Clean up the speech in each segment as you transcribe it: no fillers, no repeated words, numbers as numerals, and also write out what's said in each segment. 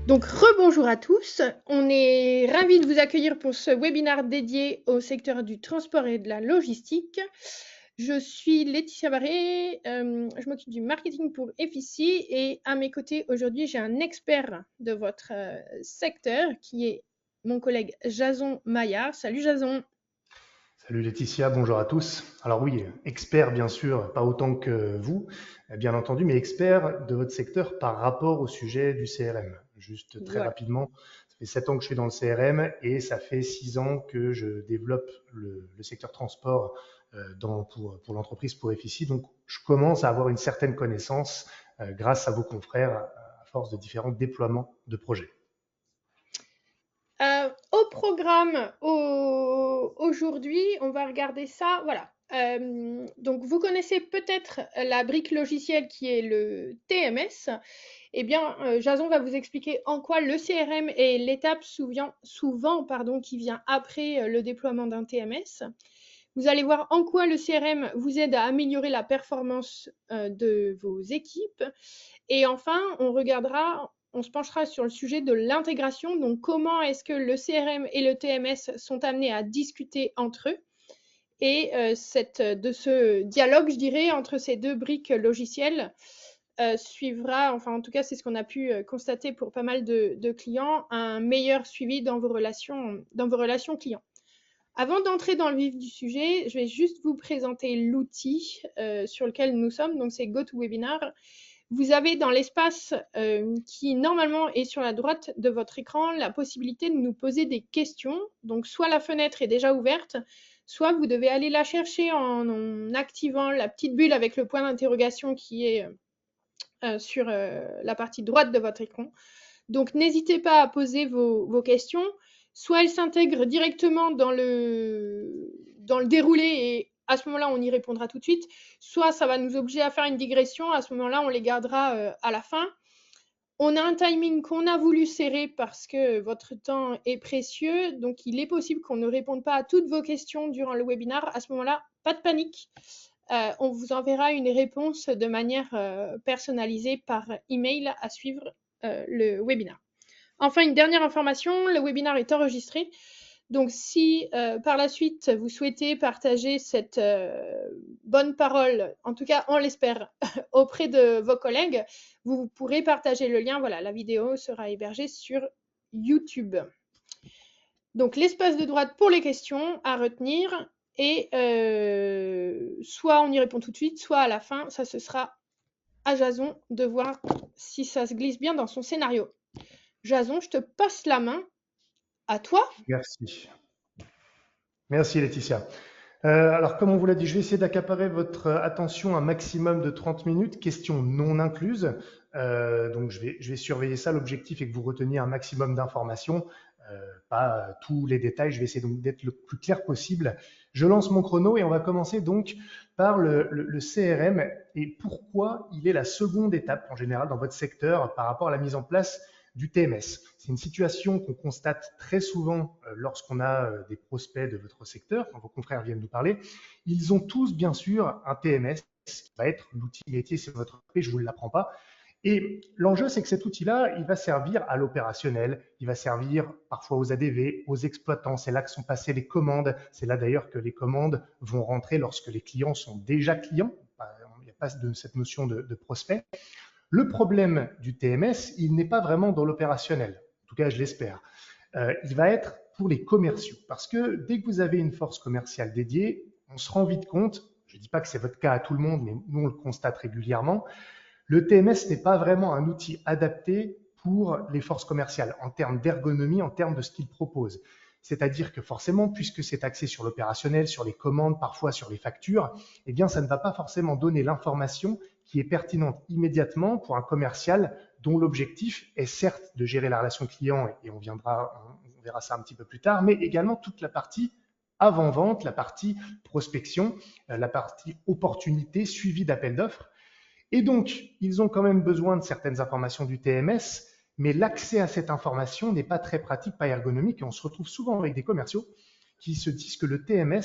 Donc, rebonjour à tous. On est ravis de vous accueillir pour ce webinaire dédié au secteur du transport et de la logistique. Je suis Laetitia Barré, je m'occupe du marketing pour Effici et à mes côtés aujourd'hui, j'ai un expert de votre secteur qui est mon collègue Jason Maillard. Salut Jason. Salut Laetitia, bonjour à tous. Alors oui, expert bien sûr, pas autant que vous, bien entendu, mais expert de votre secteur par rapport au sujet du CRM. Juste très Voilà. rapidement, ça fait 7 ans que je suis dans le CRM et ça fait 6 ans que je développe le secteur transport pour l'entreprise, pour Effici. Donc je commence à avoir une certaine connaissance grâce à vos confrères à force de différents déploiements de projets. Au programme aujourd'hui, on va regarder ça. Voilà. Donc, vous connaissez peut-être la brique logicielle qui est le TMS. Eh bien, Jason va vous expliquer en quoi le CRM est l'étape souvent qui vient après le déploiement d'un TMS. Vous allez voir en quoi le CRM vous aide à améliorer la performance de vos équipes. Et enfin, on se penchera sur le sujet de l'intégration. Donc, comment est-ce que le CRM et le TMS sont amenés à discuter entre eux et de ce dialogue, je dirais, entre ces deux briques logicielles suivra, enfin en tout cas c'est ce qu'on a pu constater pour pas mal de clients, un meilleur suivi dans vos relations clients. Avant d'entrer dans le vif du sujet, je vais juste vous présenter l'outil sur lequel nous sommes, donc c'est GoToWebinar. Vous avez dans l'espace qui normalement est sur la droite de votre écran la possibilité de nous poser des questions. Donc soit la fenêtre est déjà ouverte, soit vous devez aller la chercher en activant la petite bulle avec le point d'interrogation qui est sur la partie droite de votre écran. Donc n'hésitez pas à poser vos questions. Soit elles s'intègrent directement dans le déroulé et à ce moment-là, on y répondra tout de suite. Soit ça va nous obliger à faire une digression. À ce moment-là, on les gardera à la fin. On a un timing qu'on a voulu serrer parce que votre temps est précieux. Donc, il est possible qu'on ne réponde pas à toutes vos questions durant le webinaire. À ce moment-là, pas de panique. On vous enverra une réponse de manière personnalisée par email à suivre le webinaire. Enfin, une dernière information, le webinaire est enregistré. Donc, si par la suite vous souhaitez partager cette bonne parole, en tout cas on l'espère, auprès de vos collègues, vous pourrez partager le lien. Voilà, la vidéo sera hébergée sur YouTube. Donc, l'espace de droite pour les questions à retenir. Et soit on y répond tout de suite, soit à la fin, ça ce sera à Jason de voir si ça se glisse bien dans son scénario. Jason, je te passe la main. À toi. Merci. Merci Laetitia. Alors, comme on vous l'a dit, je vais essayer d'accaparer votre attention un maximum de 30 minutes, questions non incluses. Donc, je vais surveiller ça. L'objectif est que vous reteniez un maximum d'informations, pas tous les détails. Je vais essayer donc d'être le plus clair possible. Je lance mon chrono et on va commencer donc par le CRM et pourquoi il est la seconde étape en général dans votre secteur par rapport à la mise en place du TMS. C'est une situation qu'on constate très souvent lorsqu'on a des prospects de votre secteur, quand vos confrères viennent nous parler. Ils ont tous, bien sûr, un TMS qui va être l'outil métier, c'est votre EP, je ne vous l'apprends pas. Et l'enjeu, c'est que cet outil-là, il va servir à l'opérationnel, il va servir parfois aux ADV, aux exploitants. C'est là que sont passées les commandes. C'est là d'ailleurs que les commandes vont rentrer lorsque les clients sont déjà clients. Il n'y a pas de cette notion de prospect. Le problème du TMS, il n'est pas vraiment dans l'opérationnel. En tout cas, je l'espère. Il va être pour les commerciaux. Parce que dès que vous avez une force commerciale dédiée, on se rend vite compte, je ne dis pas que c'est votre cas à tout le monde, mais nous on le constate régulièrement, le TMS n'est pas vraiment un outil adapté pour les forces commerciales en termes d'ergonomie, en termes de ce qu'il propose. C'est-à-dire que forcément, puisque c'est axé sur l'opérationnel, sur les commandes, parfois sur les factures, eh bien, ça ne va pas forcément donner l'information qui est pertinente immédiatement pour un commercial dont l'objectif est certes de gérer la relation client, et on verra ça un petit peu plus tard, mais également toute la partie avant-vente, la partie prospection, la partie opportunité, suivi d'appel d'offres. Et donc, ils ont quand même besoin de certaines informations du TMS, mais l'accès à cette information n'est pas très pratique, pas ergonomique, et on se retrouve souvent avec des commerciaux qui se disent que le TMS,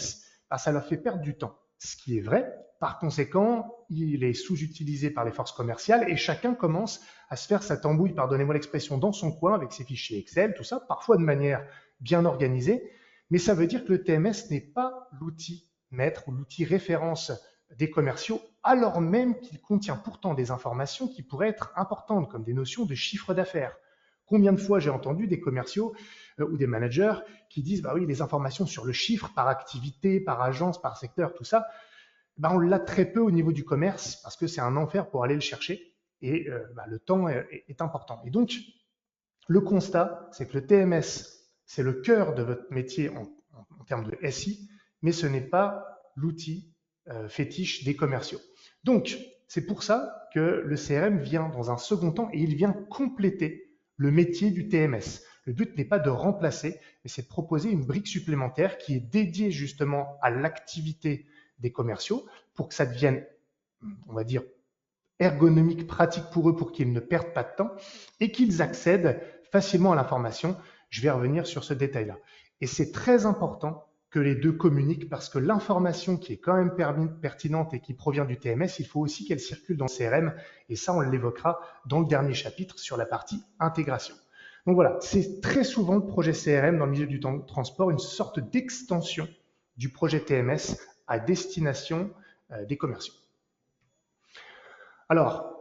ça leur fait perdre du temps. Ce qui est vrai, Par conséquent, il est sous-utilisé par les forces commerciales et chacun commence à se faire sa tambouille, pardonnez-moi l'expression, dans son coin avec ses fichiers Excel, tout ça, parfois de manière bien organisée. Mais ça veut dire que le TMS n'est pas l'outil maître ou l'outil référence des commerciaux, alors même qu'il contient pourtant des informations qui pourraient être importantes, comme des notions de chiffre d'affaires. Combien de fois j'ai entendu des commerciaux ou des managers qui disent bah oui, les informations sur le chiffre par activité, par agence, par secteur, tout ça, bah on l'a très peu au niveau du commerce parce que c'est un enfer pour aller le chercher et le temps est important. Et donc, le constat, c'est que le TMS, c'est le cœur de votre métier en termes de SI, mais ce n'est pas l'outil fétiche des commerciaux. Donc, c'est pour ça que le CRM vient dans un second temps et il vient compléter le métier du TMS. Le but n'est pas de remplacer, mais c'est de proposer une brique supplémentaire qui est dédiée justement à l'activité des commerciaux pour que ça devienne, on va dire, ergonomique, pratique pour eux pour qu'ils ne perdent pas de temps et qu'ils accèdent facilement à l'information. Je vais revenir sur ce détail-là. Et c'est très important que les deux communiquent parce que l'information qui est quand même pertinente et qui provient du TMS, il faut aussi qu'elle circule dans le CRM et ça, on l'évoquera dans le dernier chapitre sur la partie intégration. Donc voilà, c'est très souvent le projet CRM dans le milieu du transport, une sorte d'extension du projet TMS à destination des commerciaux. Alors,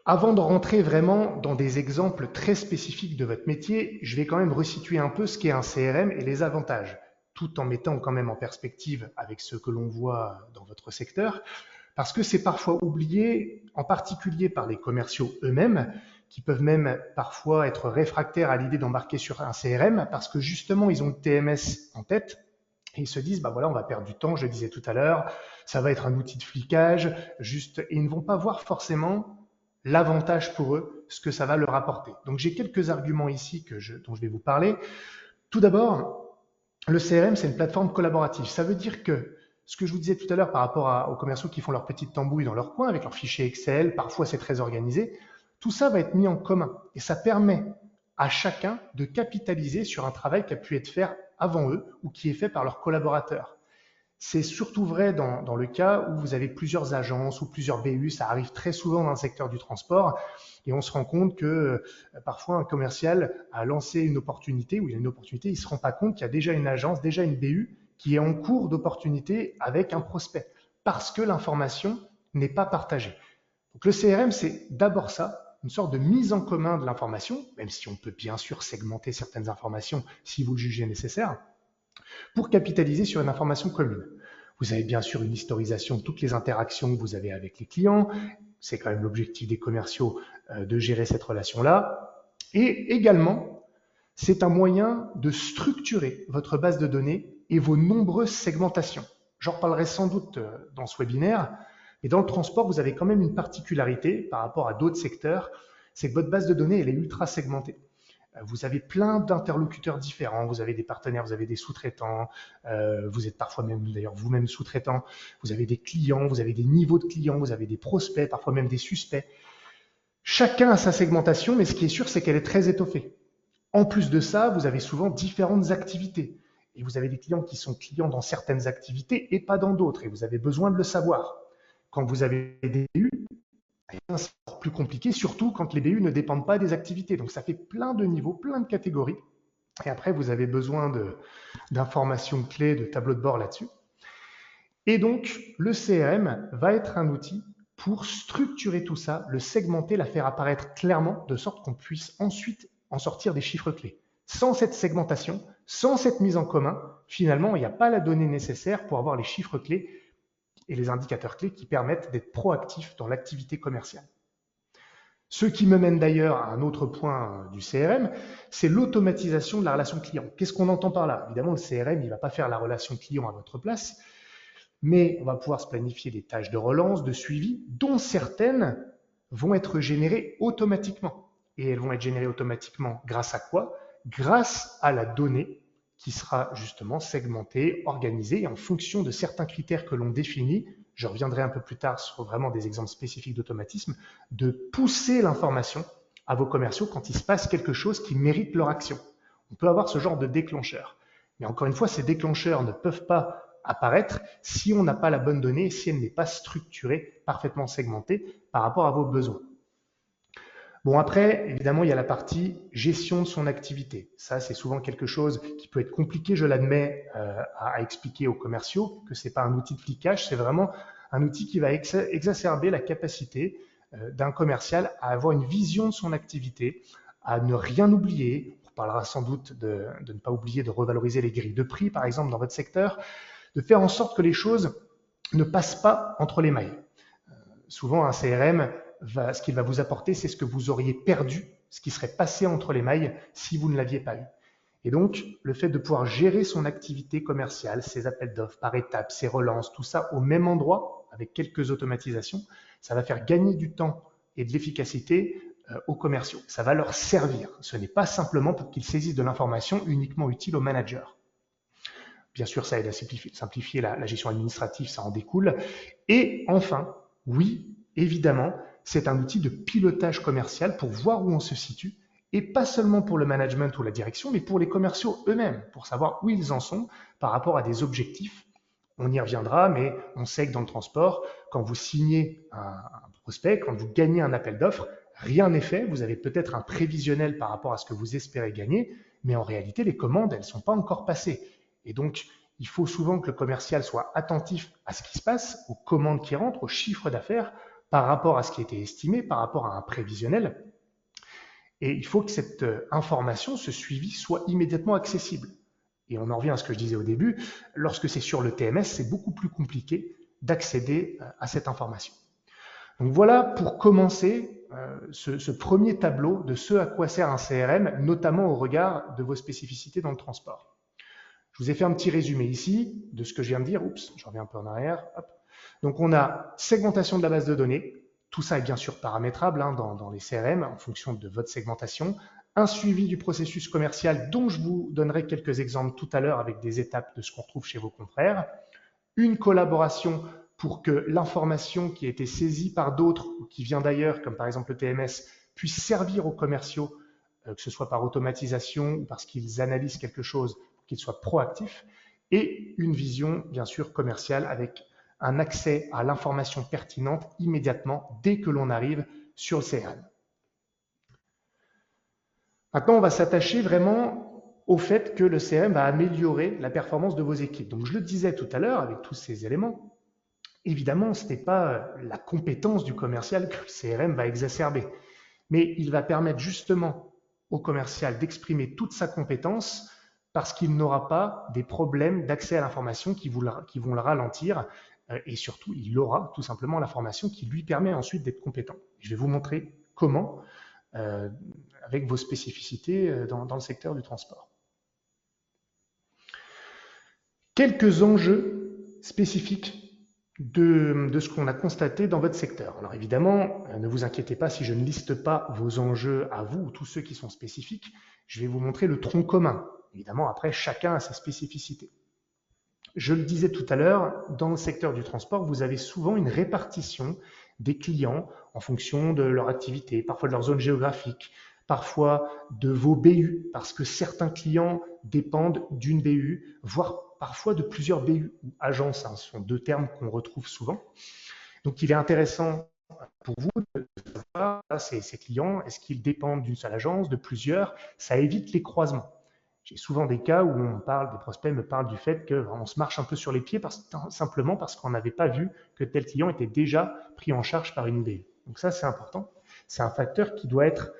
avant de rentrer vraiment dans des exemples très spécifiques de votre métier, je vais quand même resituer un peu ce qu'est un CRM et les avantages, tout en mettant quand même en perspective avec ce que l'on voit dans votre secteur, parce que c'est parfois oublié, en particulier par les commerciaux eux-mêmes, qui peuvent même parfois être réfractaires à l'idée d'embarquer sur un CRM, parce que justement, ils ont le TMS en tête, et ils se disent, bah voilà, on va perdre du temps, je le disais tout à l'heure, ça va être un outil de flicage, juste, et ils ne vont pas voir forcément l'avantage pour eux, ce que ça va leur apporter. Donc j'ai quelques arguments ici dont je vais vous parler. Tout d'abord, le CRM, c'est une plateforme collaborative. Ça veut dire que ce que je vous disais tout à l'heure par rapport aux commerciaux qui font leur petite tambouille dans leur coin avec leur fichier Excel, parfois c'est très organisé, tout ça va être mis en commun et ça permet à chacun de capitaliser sur un travail qui a pu être fait avant eux ou qui est fait par leurs collaborateurs. C'est surtout vrai dans le cas où vous avez plusieurs agences ou plusieurs BU, ça arrive très souvent dans le secteur du transport et on se rend compte que parfois un commercial a lancé une opportunité ou il y a une opportunité, il ne se rend pas compte qu'il y a déjà une agence, déjà une BU qui est en cours d'opportunité avec un prospect parce que l'information n'est pas partagée. Donc le CRM, c'est d'abord ça, une sorte de mise en commun de l'information, même si on peut bien sûr segmenter certaines informations si vous le jugez nécessaire, pour capitaliser sur une information commune. Vous avez bien sûr une historisation de toutes les interactions que vous avez avec les clients. C'est quand même l'objectif des commerciaux de gérer cette relation-là. Et également, c'est un moyen de structurer votre base de données et vos nombreuses segmentations. J'en reparlerai sans doute dans ce webinaire, mais dans le transport, vous avez quand même une particularité par rapport à d'autres secteurs, c'est que votre base de données, elle est ultra segmentée. Vous avez plein d'interlocuteurs différents, vous avez des partenaires, vous avez des sous-traitants, vous êtes parfois même d'ailleurs vous-même sous-traitant, vous avez des clients, vous avez des niveaux de clients, vous avez des prospects, parfois même des suspects. Chacun a sa segmentation, mais ce qui est sûr, c'est qu'elle est très étoffée. En plus de ça, vous avez souvent différentes activités. Et vous avez des clients qui sont clients dans certaines activités et pas dans d'autres, et vous avez besoin de le savoir. Quand vous avez des BU, c'est plus compliqué, surtout quand les BU ne dépendent pas des activités. Donc ça fait plein de niveaux, plein de catégories. Et après, vous avez besoin d'informations clés, de tableaux de bord là-dessus. Et donc, le CRM va être un outil pour structurer tout ça, le segmenter, la faire apparaître clairement, de sorte qu'on puisse ensuite en sortir des chiffres clés. Sans cette segmentation, sans cette mise en commun, finalement, il n'y a pas la donnée nécessaire pour avoir les chiffres clés et les indicateurs clés qui permettent d'être proactifs dans l'activité commerciale. Ce qui me mène d'ailleurs à un autre point du CRM, c'est l'automatisation de la relation client. Qu'est-ce qu'on entend par là? Évidemment, le CRM, il ne va pas faire la relation client à votre place, mais on va pouvoir se planifier des tâches de relance, de suivi, dont certaines vont être générées automatiquement. Et elles vont être générées automatiquement grâce à quoi? Grâce à la donnée qui sera justement segmentée, organisée, et en fonction de certains critères que l'on définit, je reviendrai un peu plus tard sur vraiment des exemples spécifiques d'automatisme, de pousser l'information à vos commerciaux quand il se passe quelque chose qui mérite leur action. On peut avoir ce genre de déclencheur. Mais encore une fois, ces déclencheurs ne peuvent pas apparaître si on n'a pas la bonne donnée, si elle n'est pas structurée, parfaitement segmentée par rapport à vos besoins. Bon, après, évidemment, il y a la partie gestion de son activité. Ça, c'est souvent quelque chose qui peut être compliqué, je l'admets, à expliquer aux commerciaux, que c'est pas un outil de cliquage, c'est vraiment un outil qui va exacerber la capacité d'un commercial à avoir une vision de son activité, à ne rien oublier. On parlera sans doute de ne pas oublier de revaloriser les grilles de prix, par exemple, dans votre secteur, de faire en sorte que les choses ne passent pas entre les mailles. Souvent, un CRM, ce qu'il va vous apporter, c'est ce que vous auriez perdu, ce qui serait passé entre les mailles si vous ne l'aviez pas eu. Et donc, le fait de pouvoir gérer son activité commerciale, ses appels d'offres par étapes, ses relances, tout ça au même endroit, avec quelques automatisations, ça va faire gagner du temps et de l'efficacité aux commerciaux. Ça va leur servir. Ce n'est pas simplement pour qu'ils saisissent de l'information uniquement utile aux managers. Bien sûr, ça aide à simplifier la gestion administrative, ça en découle. Et enfin, oui, évidemment, c'est un outil de pilotage commercial pour voir où on se situe, et pas seulement pour le management ou la direction, mais pour les commerciaux eux-mêmes, pour savoir où ils en sont par rapport à des objectifs. On y reviendra, mais on sait que dans le transport, quand vous signez un prospect, quand vous gagnez un appel d'offres, rien n'est fait. Vous avez peut-être un prévisionnel par rapport à ce que vous espérez gagner, mais en réalité, les commandes, elles ne sont pas encore passées. Et donc, il faut souvent que le commercial soit attentif à ce qui se passe, aux commandes qui rentrent, aux chiffres d'affaires, par rapport à ce qui a été estimé, par rapport à un prévisionnel. Et il faut que cette information, ce suivi, soit immédiatement accessible. Et on en revient à ce que je disais au début, lorsque c'est sur le TMS, c'est beaucoup plus compliqué d'accéder à cette information. Donc voilà pour commencer ce premier tableau de ce à quoi sert un CRM, notamment au regard de vos spécificités dans le transport. Je vous ai fait un petit résumé ici de ce que je viens de dire. Oups, je reviens un peu en arrière. Hop. Donc on a segmentation de la base de données. Tout ça est bien sûr paramétrable dans les CRM en fonction de votre segmentation. Un suivi du processus commercial dont je vous donnerai quelques exemples tout à l'heure avec des étapes de ce qu'on retrouve chez vos confrères. Une collaboration pour que l'information qui a été saisie par d'autres ou qui vient d'ailleurs, comme par exemple le TMS, puisse servir aux commerciaux, que ce soit par automatisation ou parce qu'ils analysent quelque chose, qu'ils soient proactifs, et une vision bien sûr commerciale avec un accès à l'information pertinente immédiatement dès que l'on arrive sur le CRM. Maintenant, on va s'attacher vraiment au fait que le CRM va améliorer la performance de vos équipes. Donc, je le disais tout à l'heure avec tous ces éléments, évidemment, ce n'est pas la compétence du commercial que le CRM va exacerber, mais il va permettre justement au commercial d'exprimer toute sa compétence parce qu'il n'aura pas des problèmes d'accès à l'information qui vont le ralentir et surtout, il aura tout simplement l'information qui lui permet ensuite d'être compétent. Je vais vous montrer comment avec vos spécificités dans le secteur du transport. Quelques enjeux spécifiques de ce qu'on a constaté dans votre secteur. Alors évidemment, ne vous inquiétez pas si je ne liste pas vos enjeux à vous ou tous ceux qui sont spécifiques. Je vais vous montrer le tronc commun. Évidemment, après, chacun a ses spécificités. Je le disais tout à l'heure, dans le secteur du transport, vous avez souvent une répartition des clients en fonction de leur activité, parfois de leur zone géographique, parfois de vos BU, parce que certains clients dépendent d'une BU, voire parfois de plusieurs BU ou agences. Ce sont deux termes qu'on retrouve souvent. Donc, il est intéressant pour vous de savoir ces clients, est-ce qu'ils dépendent d'une seule agence, de plusieurs? Ça évite les croisements. J'ai souvent des cas où des prospects me parlent du fait qu'on se marche un peu sur les pieds simplement parce qu'on n'avait pas vu que tel client était déjà pris en charge par une BU. Donc ça, c'est important. C'est un facteur qui doit être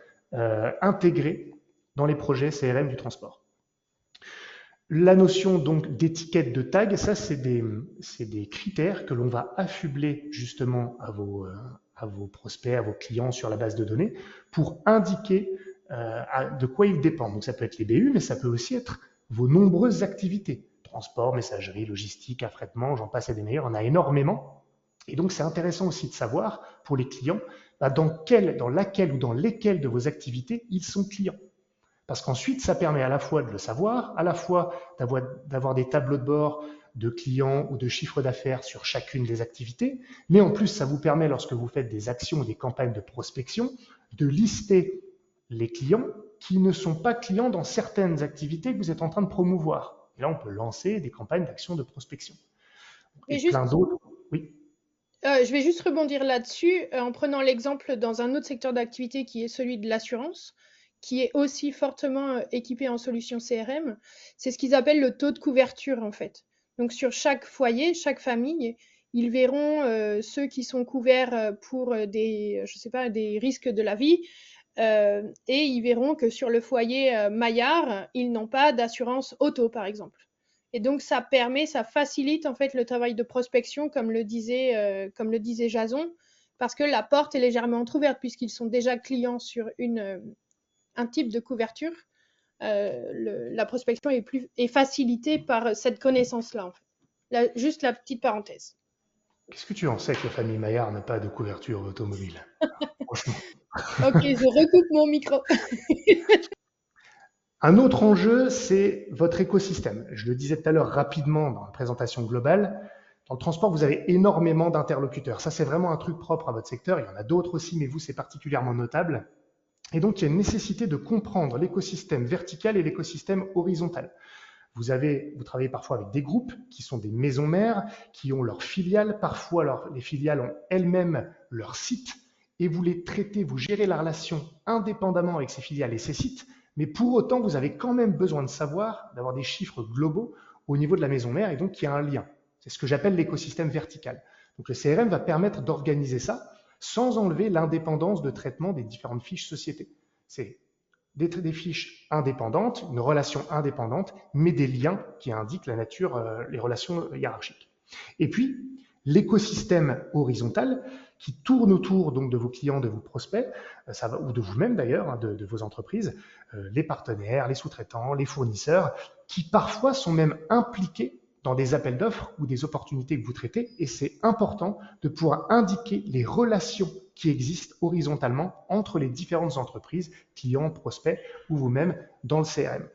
intégré dans les projets CRM du transport. La notion donc d'étiquette de tag, ça c'est des critères que l'on va affubler justement à vos prospects, à vos clients sur la base de données pour indiquer de quoi ils dépendent. Donc ça peut être les BU, mais ça peut aussi être vos nombreuses activités. Transport, messagerie, logistique, affrètement, j'en passe et des meilleurs, on a énormément. Et donc c'est intéressant aussi de savoir pour les clients dans laquelle ou dans lesquelles de vos activités ils sont clients. Parce qu'ensuite, ça permet à la fois de le savoir, à la fois d'avoir des tableaux de bord de clients ou de chiffres d'affaires sur chacune des activités, mais en plus, ça vous permet, lorsque vous faites des actions ou des campagnes de prospection, de lister les clients qui ne sont pas clients dans certaines activités que vous êtes en train de promouvoir. Et là, on peut lancer des campagnes d'action de prospection. Et et plein juste, d'autres. Oui, je vais juste rebondir là-dessus, en prenant l'exemple dans un autre secteur d'activité qui est celui de l'assurance, qui est aussi fortement, équipé en solutions CRM. C'est ce qu'ils appellent le taux de couverture, en fait. Donc sur chaque foyer, chaque famille, ils verront, ceux qui sont couverts, pour, des, je sais pas, des risques de la vie, et ils verront que sur le foyer, Maillard, ils n'ont pas d'assurance auto, par exemple. Et donc ça facilite en fait le travail de prospection, comme le disait Jason, parce que la porte est légèrement entrouverte puisqu'ils sont déjà clients sur un type de couverture. La prospection est facilitée par cette connaissance-là. En fait. Juste la petite parenthèse. qu'est-ce que tu en sais que la famille Maillard n'a pas de couverture automobile? Franchement. Ok, je recoupe mon micro. Un autre enjeu, c'est votre écosystème. Je le disais tout à l'heure rapidement dans la présentation globale. Dans le transport, vous avez énormément d'interlocuteurs. Ça, c'est vraiment un truc propre à votre secteur. Il y en a d'autres aussi, mais vous, c'est particulièrement notable. Et donc, il y a une nécessité de comprendre l'écosystème vertical et l'écosystème horizontal. Vous travaillez parfois avec des groupes qui sont des maisons mères, qui ont leurs filiales. Parfois, les filiales ont elles-mêmes leur site. Et vous les traitez, vous gérez la relation indépendamment avec ces filiales et ces sites. Mais pour autant, vous avez quand même besoin de savoir, d'avoir des chiffres globaux au niveau de la maison mère. Et donc, il y a un lien. C'est ce que j'appelle l'écosystème vertical. Donc, le CRM va permettre d'organiser ça sans enlever l'indépendance de traitement des différentes fiches sociétés. C'est des fiches indépendantes, une relation indépendante, mais des liens qui indiquent la nature, les relations hiérarchiques. Et puis, l'écosystème horizontal qui tourne autour donc de vos clients, de vos prospects, ou de vous-même d'ailleurs, hein, de vos entreprises, les partenaires, les sous-traitants, les fournisseurs, qui parfois sont même impliqués dans des appels d'offres ou des opportunités que vous traitez, et c'est important de pouvoir indiquer les relations qui existent horizontalement entre les différentes entreprises, clients, prospects ou vous-même dans le CRM.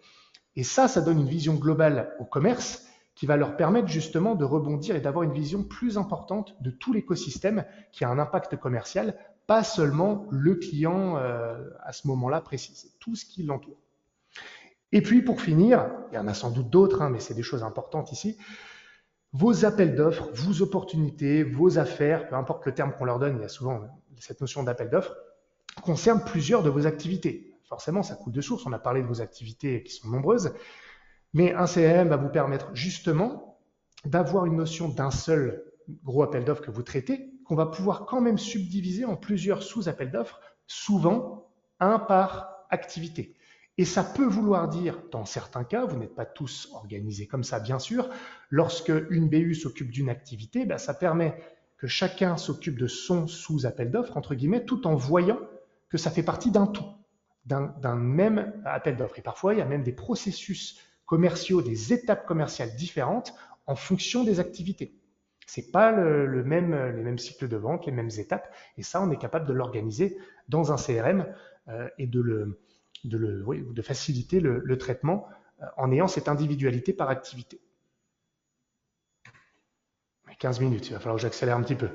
Et ça donne une vision globale au commerce qui va leur permettre justement de rebondir et d'avoir une vision plus importante de tout l'écosystème qui a un impact commercial, pas seulement le client à ce moment-là précis, c'est tout ce qui l'entoure. Et puis pour finir, il y en a sans doute d'autres, hein, mais c'est des choses importantes ici, vos appels d'offres, vos opportunités, vos affaires, peu importe le terme qu'on leur donne, il y a souvent cette notion d'appel d'offres, concernent plusieurs de vos activités. Forcément, ça coule de source, on a parlé de vos activités qui sont nombreuses, mais un CRM va vous permettre justement d'avoir une notion d'un seul gros appel d'offres que vous traitez, qu'on va pouvoir quand même subdiviser en plusieurs sous-appels d'offres, souvent un par activité. Et ça peut vouloir dire, dans certains cas, vous n'êtes pas tous organisés comme ça, bien sûr, lorsque une BU s'occupe d'une activité, ça permet que chacun s'occupe de son sous-appel d'offres, entre guillemets, tout en voyant que ça fait partie d'un tout, d'un même appel d'offres. Et parfois, il y a même des processus commerciaux, des étapes commerciales différentes en fonction des activités. Ce n'est pas les mêmes cycles de vente, les mêmes étapes, et ça, on est capable de l'organiser dans un CRM et de faciliter le traitement en ayant cette individualité par activité. 15 minutes, il va falloir que j'accélère un petit peu.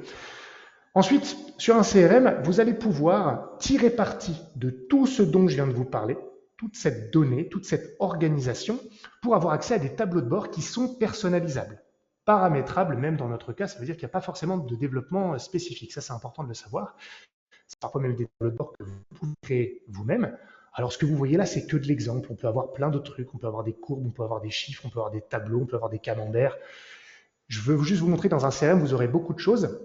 Ensuite, sur un CRM, vous allez pouvoir tirer parti de tout ce dont je viens de vous parler, toute cette donnée, toute cette organisation, pour avoir accès à des tableaux de bord qui sont personnalisables, paramétrables, même dans notre cas, ça veut dire qu'il n'y a pas forcément de développement spécifique. Ça, c'est important de le savoir. C'est parfois même des tableaux de bord que vous pouvez créer vous-même. Alors, ce que vous voyez là, c'est que de l'exemple. On peut avoir plein de trucs, on peut avoir des courbes, on peut avoir des chiffres, on peut avoir des tableaux, on peut avoir des camemberts. Je veux juste vous montrer dans un CRM, vous aurez beaucoup de choses.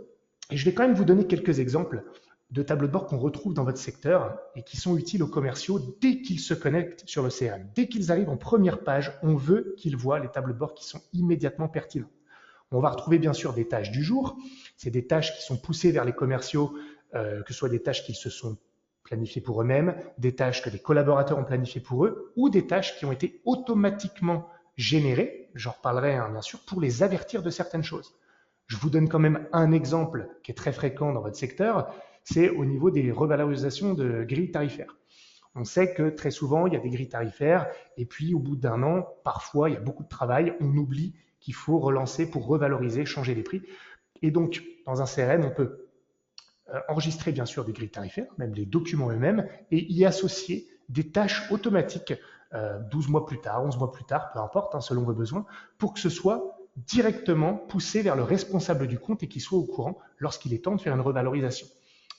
Et je vais quand même vous donner quelques exemples de tableaux de bord qu'on retrouve dans votre secteur et qui sont utiles aux commerciaux dès qu'ils se connectent sur le CRM. Dès qu'ils arrivent en première page, on veut qu'ils voient les tableaux de bord qui sont immédiatement pertinents. On va retrouver bien sûr des tâches du jour. C'est des tâches qui sont poussées vers les commerciaux, que ce soit des tâches qu'ils se sont planifiées pour eux-mêmes, des tâches que les collaborateurs ont planifiées pour eux, ou des tâches qui ont été automatiquement générées, j'en reparlerai bien sûr, pour les avertir de certaines choses. Je vous donne quand même un exemple qui est très fréquent dans votre secteur, c'est au niveau des revalorisations de grilles tarifaires. On sait que très souvent, il y a des grilles tarifaires et puis au bout d'un an, parfois, il y a beaucoup de travail, on oublie qu'il faut relancer pour revaloriser, changer les prix. Et donc, dans un CRM, on peut enregistrer bien sûr des grilles tarifaires, même les documents eux-mêmes, et y associer des tâches automatiques 12 mois plus tard, 11 mois plus tard, peu importe, selon vos besoins, pour que ce soit directement poussé vers le responsable du compte et qu'il soit au courant lorsqu'il est temps de faire une revalorisation.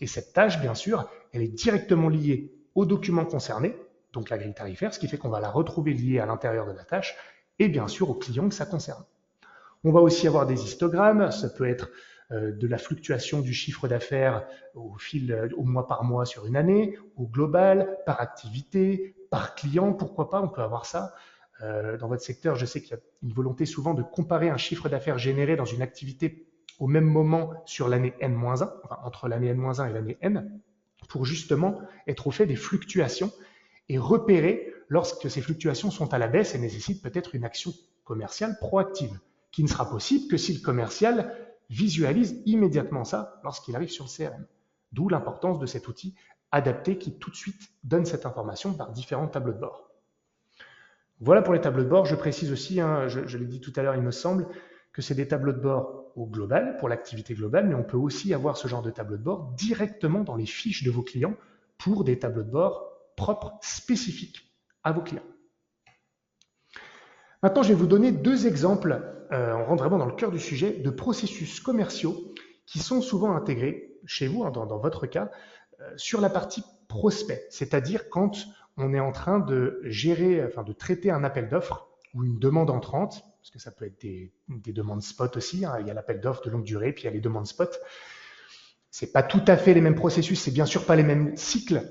Et cette tâche, bien sûr, elle est directement liée au document concerné, donc la grille tarifaire, ce qui fait qu'on va la retrouver liée à l'intérieur de la tâche, et bien sûr au client que ça concerne. On va aussi avoir des histogrammes, ça peut être de la fluctuation du chiffre d'affaires au mois par mois sur une année, au global, par activité, par client, pourquoi pas, on peut avoir ça. Dans votre secteur, je sais qu'il y a une volonté souvent de comparer un chiffre d'affaires généré dans une activité au même moment sur l'année N-1, enfin, entre l'année N-1 et l'année N, pour justement être au fait des fluctuations et repérer lorsque ces fluctuations sont à la baisse et nécessitent peut-être une action commerciale proactive, qui ne sera possible que si le commercial visualise immédiatement ça lorsqu'il arrive sur le CRM. D'où l'importance de cet outil adapté qui tout de suite donne cette information par différents tableaux de bord. Voilà pour les tableaux de bord. Je précise aussi, je l'ai dit tout à l'heure, il me semble, que c'est des tableaux de bord au global, pour l'activité globale, mais on peut aussi avoir ce genre de tableau de bord directement dans les fiches de vos clients pour des tableaux de bord propres, spécifiques à vos clients. Maintenant, je vais vous donner deux exemples, on rentre vraiment dans le cœur du sujet, de processus commerciaux qui sont souvent intégrés chez vous, dans votre cas, sur la partie prospect, c'est-à-dire quand on est en train de gérer, enfin de traiter un appel d'offres ou une demande entrante, parce que ça peut être des demandes spot aussi, il y a l'appel d'offres de longue durée, puis il y a les demandes spot. C'est pas tout à fait les mêmes processus, c'est bien sûr pas les mêmes cycles,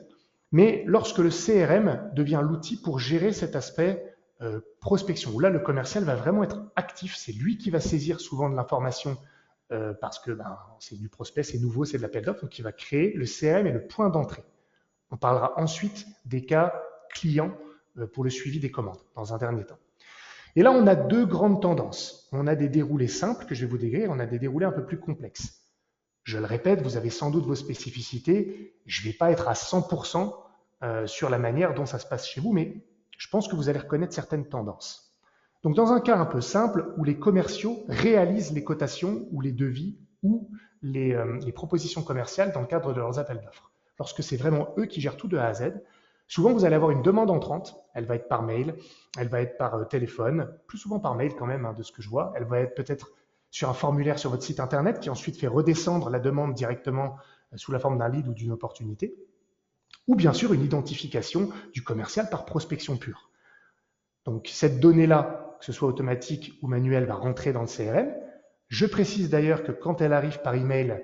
mais lorsque le CRM devient l'outil pour gérer cet aspect prospection, où là le commercial va vraiment être actif, c'est lui qui va saisir souvent de l'information parce que c'est du prospect, c'est nouveau, c'est de l'appel d'offres, donc il va créer le CRM et le point d'entrée. On parlera ensuite des cas clients pour le suivi des commandes dans un dernier temps. Et là, on a deux grandes tendances. On a des déroulés simples que je vais vous décrire, on a des déroulés un peu plus complexes. Je le répète, vous avez sans doute vos spécificités. Je ne vais pas être à 100% sur la manière dont ça se passe chez vous, mais je pense que vous allez reconnaître certaines tendances. Donc, dans un cas un peu simple, où les commerciaux réalisent les cotations ou les devis ou les propositions commerciales dans le cadre de leurs appels d'offres. Lorsque c'est vraiment eux qui gèrent tout de A à Z, souvent vous allez avoir une demande entrante, elle va être par mail, elle va être par téléphone, plus souvent par mail quand même, de ce que je vois, elle va être peut-être sur un formulaire sur votre site internet qui ensuite fait redescendre la demande directement sous la forme d'un lead ou d'une opportunité, ou bien sûr une identification du commercial par prospection pure. Donc cette donnée-là, que ce soit automatique ou manuelle, va rentrer dans le CRM. Je précise d'ailleurs que quand elle arrive par email,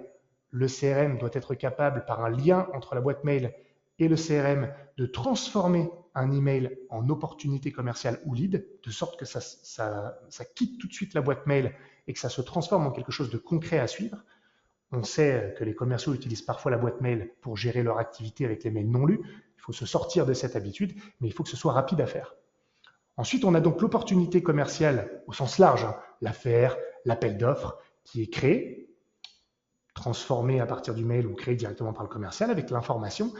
le CRM doit être capable, par un lien entre la boîte mail et le CRM, de transformer un email en opportunité commerciale ou lead, de sorte que ça quitte tout de suite la boîte mail et que ça se transforme en quelque chose de concret à suivre. On sait que les commerciaux utilisent parfois la boîte mail pour gérer leur activité avec les mails non lus. Il faut se sortir de cette habitude, mais il faut que ce soit rapide à faire. Ensuite, on a donc l'opportunité commerciale au sens large, l'affaire, l'appel d'offres qui est créé, transformé à partir du mail ou créé directement par le commercial avec l'information.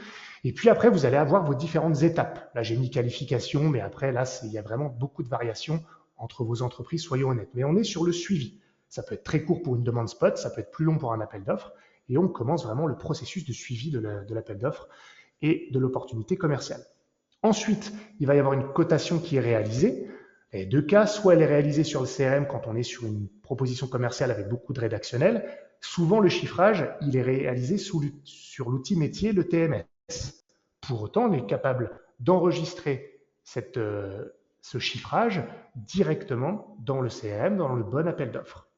Et puis après, vous allez avoir vos différentes étapes. Là, j'ai mis qualification, mais après, là, il y a vraiment beaucoup de variations entre vos entreprises, soyons honnêtes. Mais on est sur le suivi. Ça peut être très court pour une demande spot, ça peut être plus long pour un appel d'offres. Et on commence vraiment le processus de suivi de l'appel d'offres et de l'opportunité commerciale. Ensuite, il va y avoir une cotation qui est réalisée. Il y a deux cas, soit elle est réalisée sur le CRM quand on est sur une proposition commerciale avec beaucoup de rédactionnel. Souvent, le chiffrage, il est réalisé sur l'outil métier, le TMS. Pour autant, on est capable d'enregistrer ce chiffrage directement dans le CRM, dans le bon appel d'offres.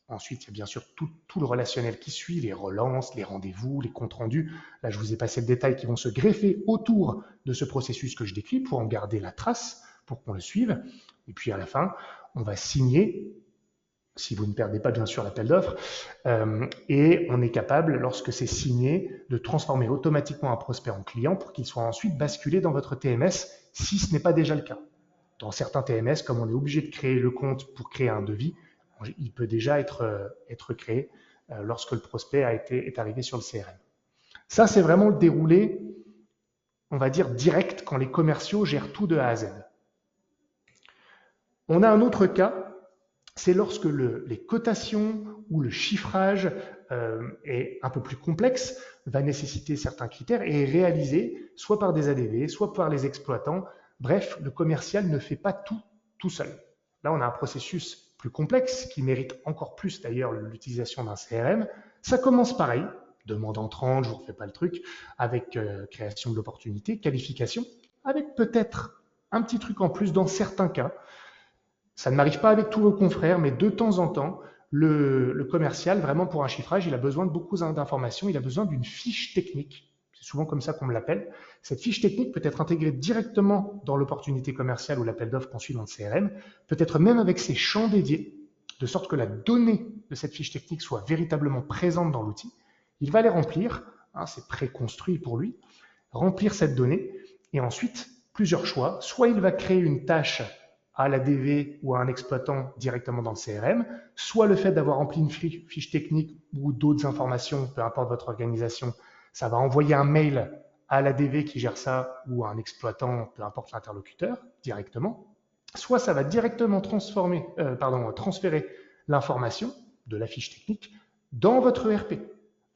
Ensuite, il y a bien sûr tout le relationnel qui suit, les relances, les rendez-vous, les comptes rendus. Là, je vous ai passé le détail qui vont se greffer autour de ce processus que je décris pour en garder la trace, pour qu'on le suive. Et puis à la fin, on va signer, si vous ne perdez pas bien sûr l'appel d'offres, et on est capable, lorsque c'est signé, de transformer automatiquement un prospect en client pour qu'il soit ensuite basculé dans votre TMS si ce n'est pas déjà le cas. Dans certains TMS, comme on est obligé de créer le compte pour créer un devis, il peut déjà être créé lorsque le prospect est arrivé sur le CRM. Ça, c'est vraiment le déroulé, on va dire, direct quand les commerciaux gèrent tout de A à Z. On a un autre cas, c'est lorsque les cotations ou le chiffrage est un peu plus complexe, va nécessiter certains critères et est réalisé soit par des ADV, soit par les exploitants. Bref, le commercial ne fait pas tout seul. Là, on a un processus plus complexes, qui méritent encore plus d'ailleurs l'utilisation d'un CRM, ça commence pareil, demande entrante, je ne vous refais pas le truc, avec création de l'opportunité, qualification, avec peut-être un petit truc en plus dans certains cas. Ça ne m'arrive pas avec tous vos confrères, mais de temps en temps, le commercial, vraiment pour un chiffrage, il a besoin de beaucoup d'informations, il a besoin d'une fiche technique. C'est souvent comme ça qu'on me l'appelle. Cette fiche technique peut être intégrée directement dans l'opportunité commerciale ou l'appel d'offres qu'on suit dans le CRM, peut-être même avec ses champs dédiés, de sorte que la donnée de cette fiche technique soit véritablement présente dans l'outil. Il va les remplir, hein, c'est préconstruit pour lui, remplir cette donnée, et ensuite, plusieurs choix. Soit il va créer une tâche à la DV ou à un exploitant directement dans le CRM, soit le fait d'avoir rempli une fiche technique ou d'autres informations, peu importe votre organisation, ça va envoyer un mail à la DV qui gère ça ou à un exploitant, peu importe l'interlocuteur, directement. Soit ça va directement transférer l'information de la fiche technique dans votre ERP,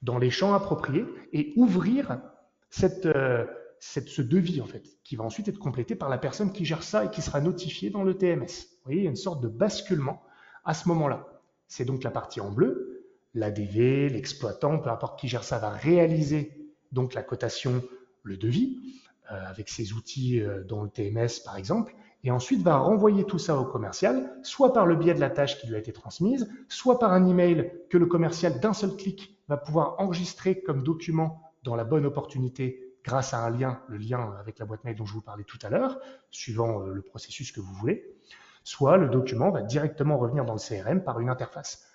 dans les champs appropriés, et ouvrir ce devis, en fait, qui va ensuite être complété par la personne qui gère ça et qui sera notifiée dans le TMS. Vous voyez, il y a une sorte de basculement à ce moment-là. C'est donc la partie en bleu, l'ADV, l'exploitant, peu importe qui gère ça, va réaliser donc la cotation, le devis, avec ses outils dans le TMS par exemple, et ensuite va renvoyer tout ça au commercial, soit par le biais de la tâche qui lui a été transmise, soit par un email que le commercial d'un seul clic va pouvoir enregistrer comme document dans la bonne opportunité grâce à un lien, le lien avec la boîte mail dont je vous parlais tout à l'heure, suivant le processus que vous voulez, soit le document va directement revenir dans le CRM par une interface.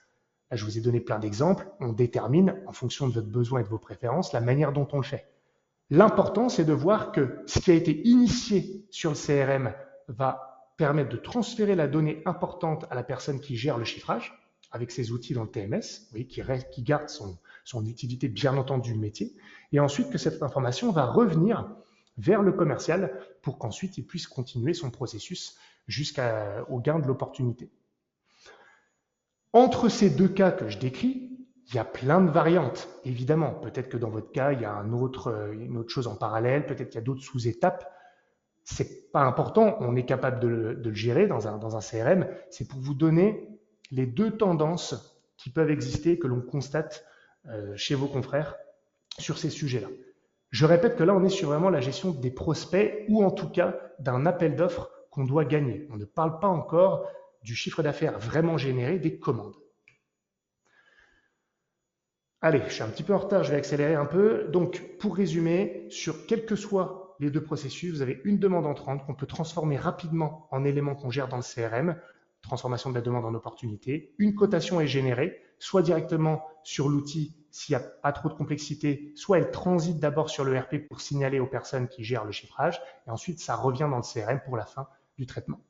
Là, je vous ai donné plein d'exemples. On détermine, en fonction de votre besoin et de vos préférences, la manière dont on le fait. L'important, c'est de voir que ce qui a été initié sur le CRM va permettre de transférer la donnée importante à la personne qui gère le chiffrage, avec ses outils dans le TMS, vous voyez, qui garde son utilité bien entendu métier, et ensuite que cette information va revenir vers le commercial pour qu'ensuite il puisse continuer son processus jusqu'au gain de l'opportunité. Entre ces deux cas que je décris, il y a plein de variantes, évidemment. Peut-être que dans votre cas, il y a une autre chose en parallèle, peut-être qu'il y a d'autres sous-étapes. C'est pas important, on est capable de le gérer dans un CRM. C'est pour vous donner les deux tendances qui peuvent exister, que l'on constate chez vos confrères sur ces sujets-là. Je répète que là, on est sur vraiment la gestion des prospects ou en tout cas d'un appel d'offres qu'on doit gagner. On ne parle pas encore du chiffre d'affaires vraiment généré des commandes. Allez, je suis un petit peu en retard, je vais accélérer un peu. Donc, pour résumer, sur quels que soient les deux processus, vous avez une demande entrante qu'on peut transformer rapidement en élément qu'on gère dans le CRM, transformation de la demande en opportunité. Une cotation est générée, soit directement sur l'outil s'il n'y a pas trop de complexité, soit elle transite d'abord sur le RP pour signaler aux personnes qui gèrent le chiffrage, et ensuite ça revient dans le CRM pour la fin du traitement.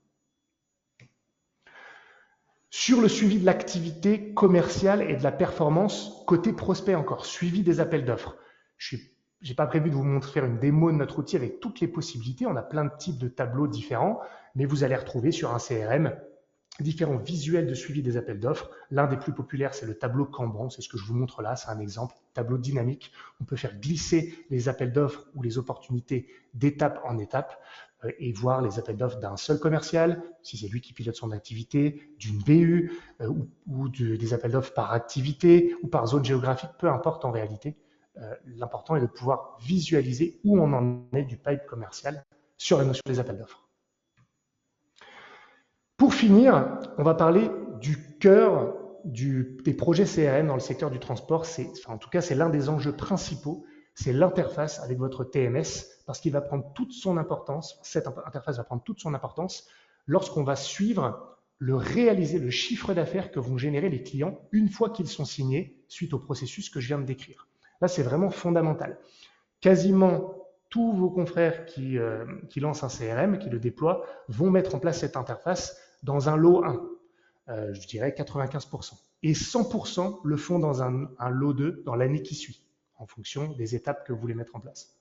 Sur le suivi de l'activité commerciale et de la performance, côté prospect encore, suivi des appels d'offres. Je n'ai pas prévu de vous montrer faire une démo de notre outil avec toutes les possibilités. On a plein de types de tableaux différents, mais vous allez retrouver sur un CRM différents visuels de suivi des appels d'offres. L'un des plus populaires, c'est le tableau Kanban. C'est ce que je vous montre là, c'est un exemple. Tableau dynamique. On peut faire glisser les appels d'offres ou les opportunités d'étape en étape et voir les appels d'offres d'un seul commercial, si c'est lui qui pilote son activité, d'une BU ou des appels d'offres par activité ou par zone géographique, peu importe en réalité. L'important est de pouvoir visualiser où on en est du pipe commercial sur la notion des appels d'offres. Pour finir, on va parler du cœur des projets CRM dans le secteur du transport. En tout cas, c'est l'un des enjeux principaux, c'est l'interface avec votre TMS, parce qu'il va prendre toute son importance, cette interface va prendre toute son importance lorsqu'on va suivre réaliser le chiffre d'affaires que vont générer les clients une fois qu'ils sont signés suite au processus que je viens de décrire. Là, c'est vraiment fondamental. Quasiment tous vos confrères qui lancent un CRM, qui le déploient, vont mettre en place cette interface dans un lot 1, je dirais 95%. Et 100% le font dans un lot 2 dans l'année qui suit, en fonction des étapes que vous voulez mettre en place.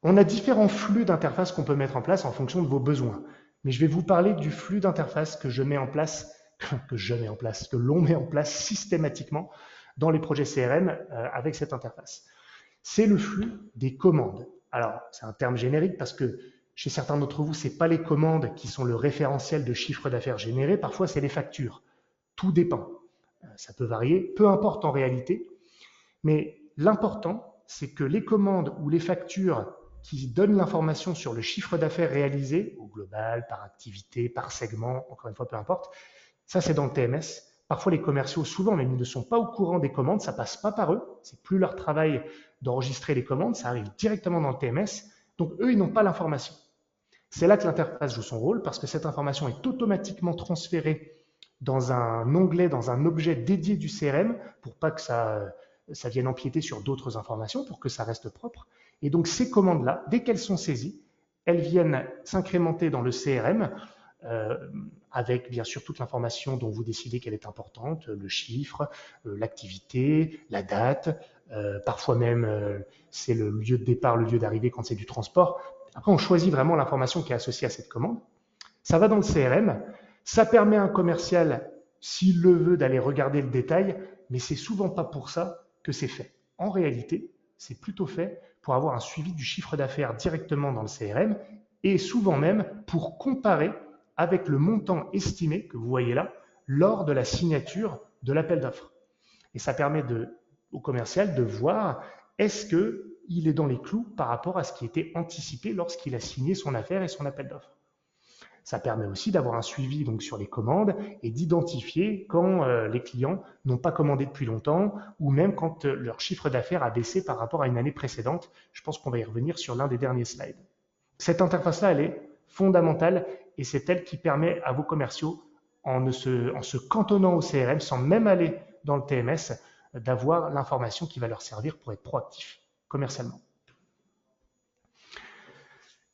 On a différents flux d'interface qu'on peut mettre en place en fonction de vos besoins. Mais je vais vous parler du flux d'interface que l'on met en place systématiquement dans les projets CRM avec cette interface. C'est le flux des commandes. Alors, c'est un terme générique parce que Chez certains d'entre vous, ce n'est pas les commandes qui sont le référentiel de chiffre d'affaires généré, parfois c'est les factures. Tout dépend. Ça peut varier, peu importe en réalité, mais l'important, c'est que les commandes ou les factures qui donnent l'information sur le chiffre d'affaires réalisé, au global, par activité, par segment, encore une fois, peu importe, ça c'est dans le TMS. Parfois les commerciaux, souvent même, ils ne sont pas au courant des commandes, ça passe pas par eux, c'est plus leur travail d'enregistrer les commandes, ça arrive directement dans le TMS, donc eux, ils n'ont pas l'information. C'est là que l'interface joue son rôle, parce que cette information est automatiquement transférée dans un onglet, dans un objet dédié du CRM, pour pas que ça vienne empiéter sur d'autres informations, pour que ça reste propre. Et donc ces commandes-là, dès qu'elles sont saisies, elles viennent s'incrémenter dans le CRM, euh, avec bien sûr toute l'information dont vous décidez qu'elle est importante, le chiffre, l'activité, la date, parfois même c'est le lieu de départ, le lieu d'arrivée quand c'est du transport. Après, on choisit vraiment l'information qui est associée à cette commande. Ça va dans le CRM, ça permet à un commercial, s'il le veut, d'aller regarder le détail, mais c'est souvent pas pour ça que c'est fait. En réalité, c'est plutôt fait pour avoir un suivi du chiffre d'affaires directement dans le CRM et souvent même pour comparer avec le montant estimé que vous voyez là lors de la signature de l'appel d'offres. Et ça permet au commercial de voir est-ce qu'il est dans les clous par rapport à ce qui était anticipé lorsqu'il a signé son affaire et son appel d'offres. Ça permet aussi d'avoir un suivi donc, sur les commandes et d'identifier quand les clients n'ont pas commandé depuis longtemps ou même quand leur chiffre d'affaires a baissé par rapport à une année précédente. Je pense qu'on va y revenir sur l'un des derniers slides. Cette interface-là, elle est fondamentale et c'est elle qui permet à vos commerciaux, en se cantonnant au CRM, sans même aller dans le TMS, d'avoir l'information qui va leur servir pour être proactifs commercialement.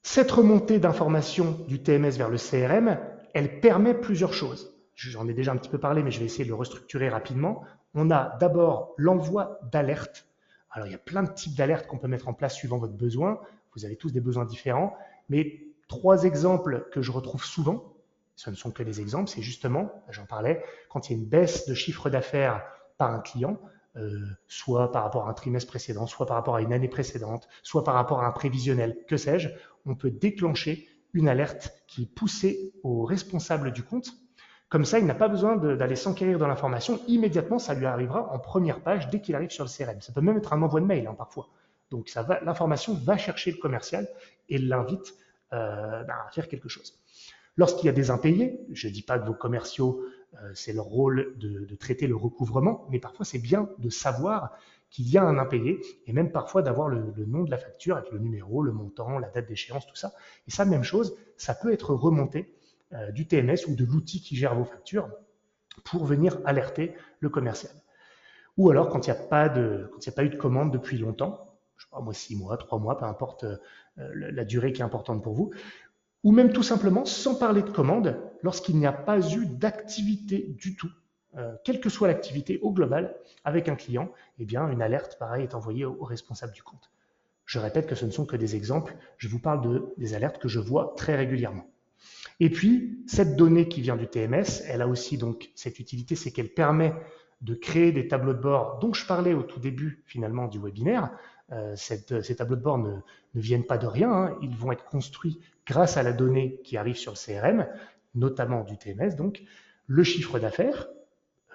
Cette remontée d'informations du TMS vers le CRM, elle permet plusieurs choses. J'en ai déjà un petit peu parlé, mais je vais essayer de le restructurer rapidement. On a d'abord l'envoi d'alertes. Alors, il y a plein de types d'alertes qu'on peut mettre en place suivant votre besoin. Vous avez tous des besoins différents. Mais 3 exemples que je retrouve souvent, ce ne sont que des exemples, c'est justement, j'en parlais, quand il y a une baisse de chiffre d'affaires par un client, soit par rapport à un trimestre précédent, soit par rapport à une année précédente, soit par rapport à un prévisionnel, que sais-je, on peut déclencher une alerte qui est poussée au responsable du compte. Comme ça, il n'a pas besoin d'aller s'enquérir dans l'information. Immédiatement, ça lui arrivera en première page dès qu'il arrive sur le CRM. Ça peut même être un envoi de mail parfois. Donc l'information va chercher le commercial et l'invite à faire quelque chose. Lorsqu'il y a des impayés, je ne dis pas que vos commerciaux, c'est leur rôle de traiter le recouvrement, mais parfois c'est bien de savoir qu'il y a un impayé et même parfois d'avoir le nom de la facture avec le numéro, le montant, la date d'échéance, tout ça. Et ça, même chose, ça peut être remonté du TMS ou de l'outil qui gère vos factures pour venir alerter le commercial. Ou alors quand il n'y a pas eu de commande depuis longtemps, je sais pas moi 6 mois, 3 mois, peu importe la durée qui est importante pour vous, ou même tout simplement, sans parler de commande, lorsqu'il n'y a pas eu d'activité du tout, quelle que soit l'activité au global, avec un client, eh bien, une alerte, pareil, est envoyée au responsable du compte. Je répète que ce ne sont que des exemples, je vous parle des alertes que je vois très régulièrement. Et puis, cette donnée qui vient du TMS, elle a aussi donc cette utilité, c'est qu'elle permet de créer des tableaux de bord dont je parlais au tout début finalement du webinaire. Ces tableaux de bord ne viennent pas de rien, hein, ils vont être construits grâce à la donnée qui arrive sur le CRM, notamment du TMS, donc le chiffre d'affaires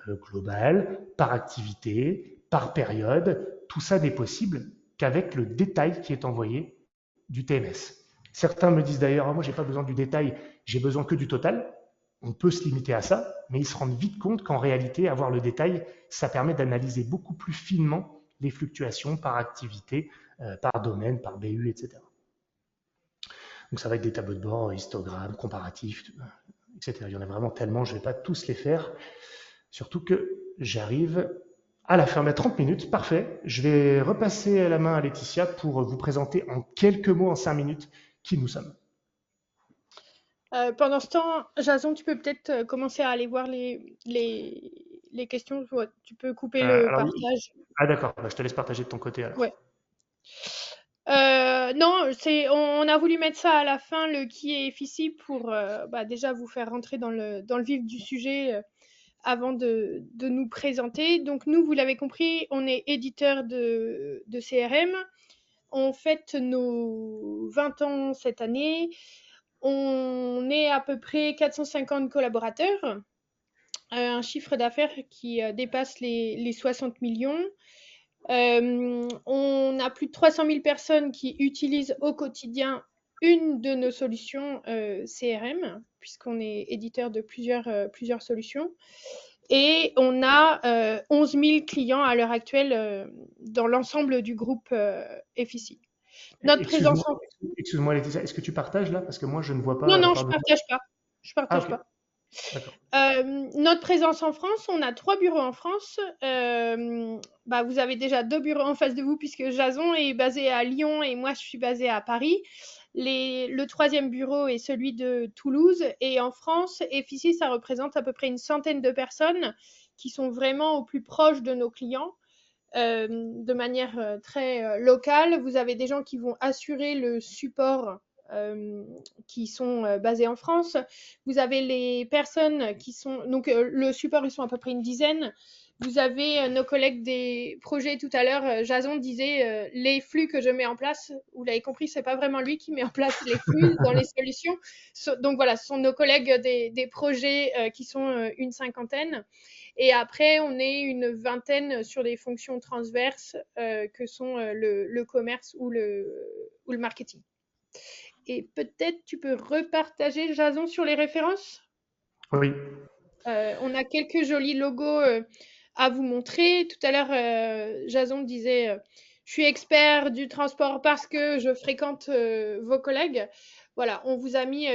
global, par activité, par période, tout ça n'est possible qu'avec le détail qui est envoyé du TMS. Certains me disent d'ailleurs, moi j'ai pas besoin du détail, j'ai besoin que du total. On peut se limiter à ça, mais ils se rendent vite compte qu'en réalité, avoir le détail, ça permet d'analyser beaucoup plus finement les fluctuations par activité, par domaine, par BU, etc. Donc ça va être des tableaux de bord, histogrammes, comparatifs, etc. Il y en a vraiment tellement, je ne vais pas tous les faire. Surtout que j'arrive à la fin de 30 minutes. Parfait. Je vais repasser la main à Laetitia pour vous présenter en quelques mots, en 5 minutes, qui nous sommes. Pendant ce temps, Jason, tu peux peut-être commencer à aller voir les questions. Ouais, tu peux couper le Alors, partage. d'accord, je te laisse partager de ton côté alors. Ouais. Non, on a voulu mettre ça à la fin, le qui est efficie, pour déjà vous faire rentrer dans le vif du sujet avant de nous présenter. Donc nous, vous l'avez compris, on est éditeur de CRM. On fête nos 20 ans cette année. On est à peu près 450 collaborateurs, un chiffre d'affaires qui dépasse les 60 millions. On a plus de 300 000 personnes qui utilisent au quotidien une de nos solutions CRM, puisqu'on est éditeur de plusieurs solutions. Et on a 11 000 clients à l'heure actuelle dans l'ensemble du groupe FICI. Notre présence Excuse-moi, en... excuse-moi Laetitia, est-ce que tu partages là? Parce que moi, je ne vois Non, pas. non, je Pardon. partage pas. Je Ah, partage ok, pas. d'accord. Notre présence en France, on a 3 bureaux en France. Bah, vous avez déjà 2 bureaux en face de vous puisque Jason est basé à Lyon et moi je suis basée à Paris. Le troisième bureau est celui de Toulouse et en France, FICI, ça représente à peu près une centaine de personnes qui sont vraiment au plus proche de nos clients. De manière très locale. Vous avez des gens qui vont assurer le support qui sont basés en France. Vous avez les personnes qui sont... Donc le support, ils sont à peu près une dizaine. Vous avez nos collègues des projets tout à l'heure. Jason disait les flux que je mets en place. Vous l'avez compris, c'est pas vraiment lui qui met en place les flux dans les solutions. Donc voilà, ce sont nos collègues des projets qui sont une cinquantaine. Et après, on est une vingtaine sur des fonctions transverses que sont le commerce ou le marketing. Et peut-être tu peux repartager, Jason, sur les références. Oui. On a quelques jolis logos à vous montrer. Tout à l'heure, Jason disait je suis expert du transport parce que je fréquente vos collègues. Voilà, on vous a mis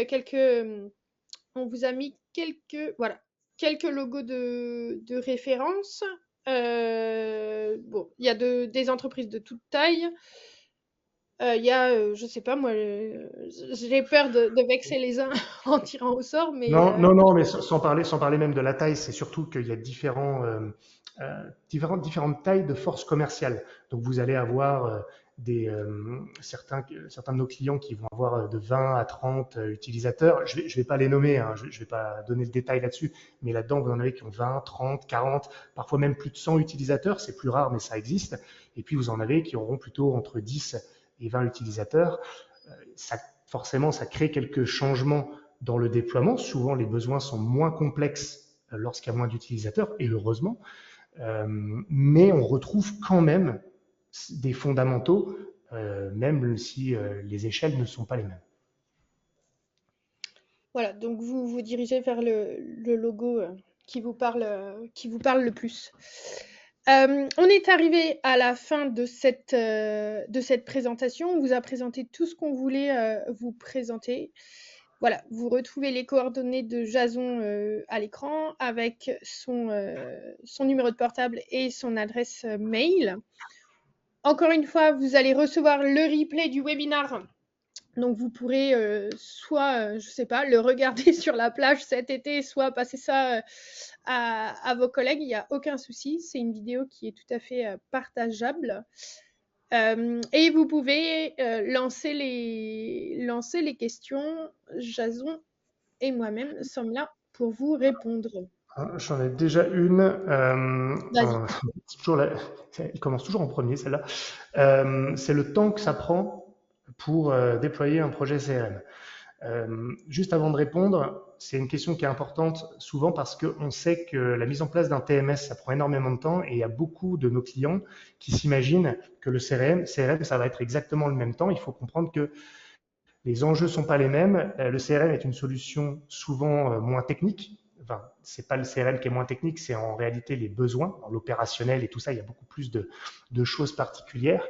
voilà, quelques logos de référence. Bon, il y a des entreprises de toute taille. Il y a, je sais pas moi, j'ai peur de vexer les uns en tirant au sort, mais Non, non, non, mais sans parler même de la taille, c'est surtout qu'il y a différentes tailles de force commerciale. Donc vous allez avoir certains de nos clients qui vont avoir de 20 à 30 utilisateurs. Je vais pas les nommer, hein, je vais pas donner le détail là-dessus, mais là-dedans, vous en avez qui ont 20, 30, 40, parfois même plus de 100 utilisateurs. C'est plus rare, mais ça existe. Et puis vous en avez qui auront plutôt entre 10 et 20 utilisateurs. Ça, forcément, ça crée quelques changements dans le déploiement. Souvent, les besoins sont moins complexes lorsqu'il y a moins d'utilisateurs, et heureusement. Mais on retrouve quand même des fondamentaux, même si les échelles ne sont pas les mêmes. voilà, donc vous vous dirigez vers le logo qui vous parle le plus. On est arrivé à la fin de cette présentation. On vous a présenté tout ce qu'on voulait vous présenter. Voilà, vous retrouvez les coordonnées de Jason à l'écran avec son numéro de portable et son adresse mail. Encore une fois, vous allez recevoir le replay du webinar. Donc vous pourrez soit, je sais pas, le regarder sur la plage cet été, soit passer ça à vos collègues. Il n'y a aucun souci. C'est une vidéo qui est tout à fait partageable. Et vous pouvez lancer les questions. Jason et moi-même sommes là pour vous répondre. J'en ai déjà une. Vas-y. Il commence toujours en premier, celle-là. C'est le temps que ça prend pour déployer un projet CRM. Juste avant de répondre, c'est une question qui est importante souvent parce qu'on sait que la mise en place d'un TMS, ça prend énormément de temps et il y a beaucoup de nos clients qui s'imaginent que le CRM, ça va être exactement le même temps. Il faut comprendre que les enjeux sont pas les mêmes. Le CRM est une solution souvent moins technique. Enfin, c'est pas le CRM qui est moins technique, c'est en réalité les besoins, dans l'opérationnel et tout ça. Il y a beaucoup plus de choses particulières.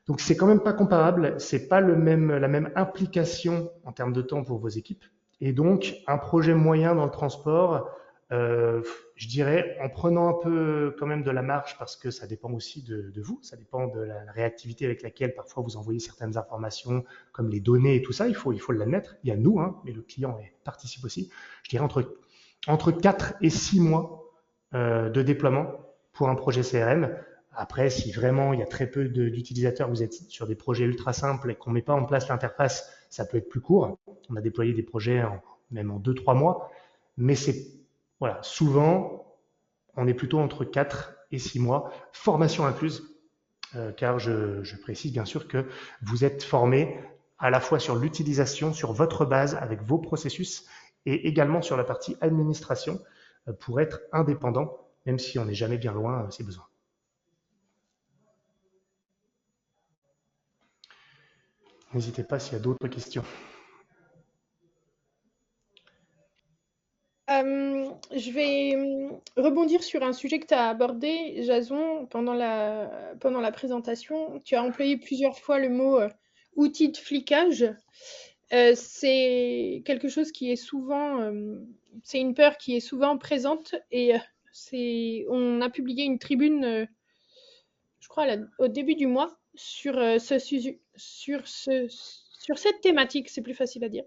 Donc c'est quand même pas comparable, c'est pas la même implication en termes de temps pour vos équipes. Et donc un projet moyen dans le transport, je dirais en prenant un peu quand même de la marge parce que ça dépend aussi de vous, ça dépend de la réactivité avec laquelle parfois vous envoyez certaines informations comme les données et tout ça, il faut l'admettre. Il y a nous, hein, mais le client participe aussi. Je dirais entre 4 et 6 mois de déploiement pour un projet CRM. Après, si vraiment il y a très peu d'utilisateurs, vous êtes sur des projets ultra simples et qu'on ne met pas en place l'interface, ça peut être plus court. On a déployé des projets même en 2-3 mois. Mais voilà, souvent, on est plutôt entre 4 et 6 mois, formation incluse. car je précise bien sûr que vous êtes formé à la fois sur l'utilisation, sur votre base avec vos processus et également sur la partie administration pour être indépendant, même si on n'est jamais bien loin si besoin. N'hésitez pas s'il y a d'autres questions. Je vais rebondir sur un sujet que tu as abordé, Jason, pendant la présentation. Tu as employé plusieurs fois le mot outil de flicage. C'est quelque chose qui est souvent, c'est une peur qui est souvent présente et on a publié une tribune, je crois, au début du mois, sur ce sujet, sur cette thématique, c'est plus facile à dire.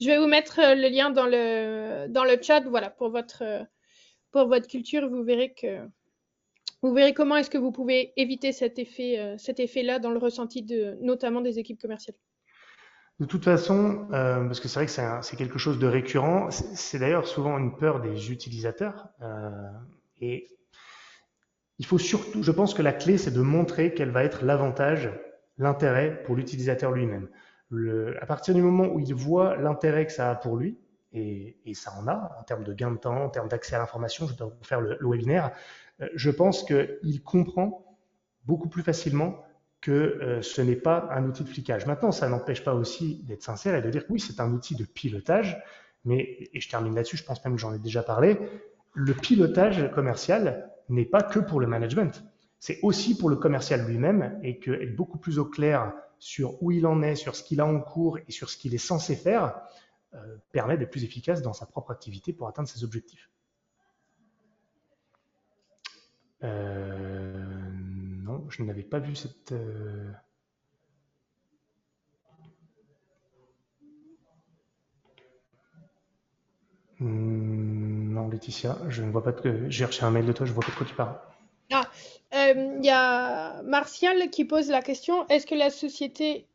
Je vais vous mettre le lien dans le chat, voilà, pour votre culture, vous verrez comment est-ce que vous pouvez éviter cet effet-là dans le ressenti notamment des équipes commerciales. De toute façon, parce que c'est vrai que c'est quelque chose de récurrent, c'est d'ailleurs souvent une peur des utilisateurs. Et il faut surtout, je pense que la clé, c'est de montrer quel va être l'avantage, l'intérêt pour l'utilisateur lui-même. À partir du moment où il voit l'intérêt que ça a pour lui, et ça en a, en termes de gain de temps, en termes d'accès à l'information, je dois vous faire le webinaire, je pense qu'il comprend beaucoup plus facilement que ce n'est pas un outil de flicage. Maintenant, ça n'empêche pas aussi d'être sincère et de dire que oui, c'est un outil de pilotage, mais, et je termine là-dessus, je pense même que j'en ai déjà parlé, le pilotage commercial n'est pas que pour le management, c'est aussi pour le commercial lui-même et qu'être beaucoup plus au clair sur où il en est, sur ce qu'il a en cours et sur ce qu'il est censé faire permet d'être plus efficace dans sa propre activité pour atteindre ses objectifs. Non, je n'avais pas vu cette... Non, Laetitia, je ne vois pas de... J'ai reçu un mail de toi, je ne vois pas de quoi tu parles. Ah, il y a Martial qui pose la question, est-ce que la société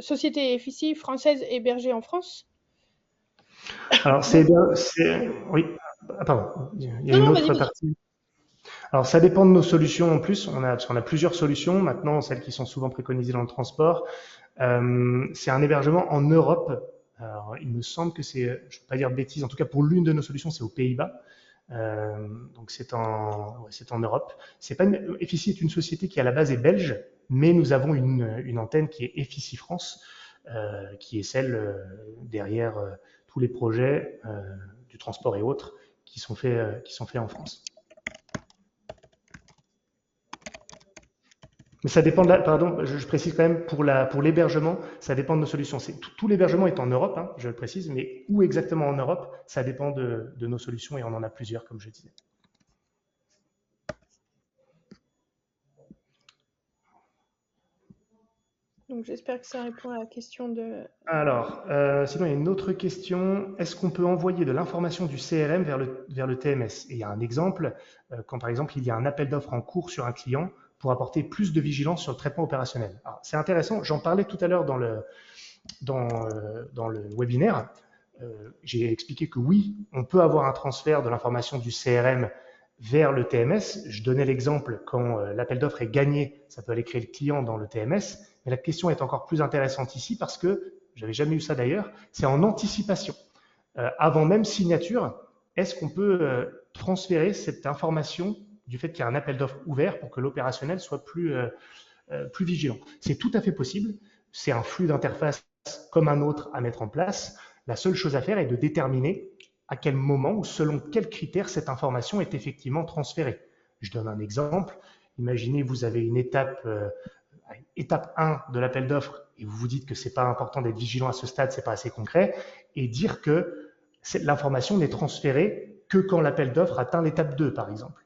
société FICI française est hébergée en France? Alors, c'est bien... Oui, ah, pardon, il y a une autre partie. Alors, ça dépend de nos solutions en plus. Parce qu'on a plusieurs solutions. Maintenant, celles qui sont souvent préconisées dans le transport, c'est un hébergement en Europe. Alors, il me semble que c'est, je ne vais pas dire de bêtises, en tout cas pour l'une de nos solutions, c'est aux Pays-Bas. Donc c'est en Europe. FICI est une société qui à la base est belge, mais nous avons une antenne qui est FICI France, qui est celle derrière tous les projets du transport et autres qui sont faits en France. Mais ça dépend pardon, je précise quand même pour l'hébergement, ça dépend de nos solutions. Tout l'hébergement est en Europe, hein, je le précise, mais où exactement en Europe, ça dépend de nos solutions et on en a plusieurs, comme je disais. Donc j'espère que ça répond à la question de... Alors, sinon il y a une autre question. Est-ce qu'on peut envoyer de l'information du CRM vers le TMS? Et il y a un exemple, quand par exemple il y a un appel d'offres en cours sur un client pour apporter plus de vigilance sur le traitement opérationnel. C'est intéressant, j'en parlais tout à l'heure dans le webinaire. J'ai expliqué que oui, on peut avoir un transfert de l'information du CRM vers le TMS. Je donnais l'exemple quand l'appel d'offres est gagné, ça peut aller créer le client dans le TMS. Mais la question est encore plus intéressante ici parce que, j'avais jamais eu ça d'ailleurs, c'est en anticipation. Avant même signature, est-ce qu'on peut transférer cette information du fait qu'il y a un appel d'offres ouvert pour que l'opérationnel soit plus vigilant? C'est tout à fait possible. C'est un flux d'interface comme un autre à mettre en place. La seule chose à faire est de déterminer à quel moment ou selon quels critères cette information est effectivement transférée. Je donne un exemple. Imaginez, vous avez une étape 1 de l'appel d'offres et vous vous dites que c'est pas important d'être vigilant à ce stade, c'est pas assez concret, et dire que l'information n'est transférée que quand l'appel d'offres atteint l'étape 2, par exemple.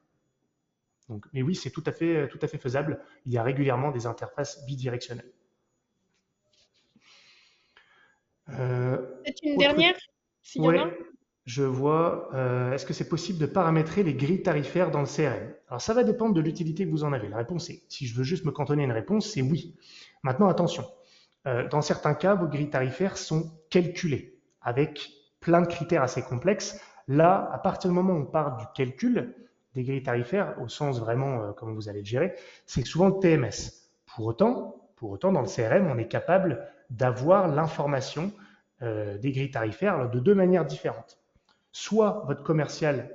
Donc, mais oui, c'est tout à fait faisable. Il y a régulièrement des interfaces bidirectionnelles. Peut-être une dernière, s'il y en a. Je vois. Est-ce que c'est possible de paramétrer les grilles tarifaires dans le CRM? Alors, ça va dépendre de l'utilité que vous en avez. La réponse est, si je veux juste me cantonner à une réponse, c'est oui. Maintenant, attention. Dans certains cas, vos grilles tarifaires sont calculées avec plein de critères assez complexes. Là, à partir du moment où on part du calcul, des grilles tarifaires, au sens vraiment comment vous allez le gérer, c'est souvent le TMS. Pour autant, dans le CRM, on est capable d'avoir l'information des grilles tarifaires alors, de deux manières différentes. Soit votre commercial,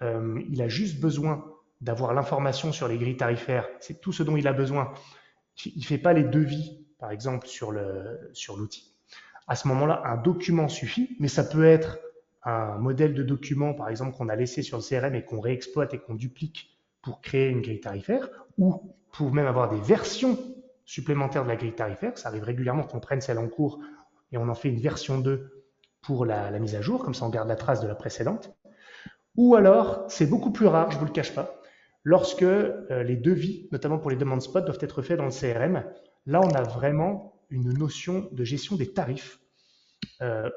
il a juste besoin d'avoir l'information sur les grilles tarifaires, c'est tout ce dont il a besoin. Il ne fait pas les devis, par exemple, sur l'outil. À ce moment-là, un document suffit, mais ça peut être un modèle de document, par exemple, qu'on a laissé sur le CRM et qu'on réexploite et qu'on duplique pour créer une grille tarifaire, ou pour même avoir des versions supplémentaires de la grille tarifaire. Ça arrive régulièrement qu'on prenne celle en cours et on en fait une version 2 pour la mise à jour, comme ça on garde la trace de la précédente. Ou alors, c'est beaucoup plus rare, je ne vous le cache pas, lorsque les devis, notamment pour les demandes spot, doivent être faits dans le CRM. Là, on a vraiment une notion de gestion des tarifs,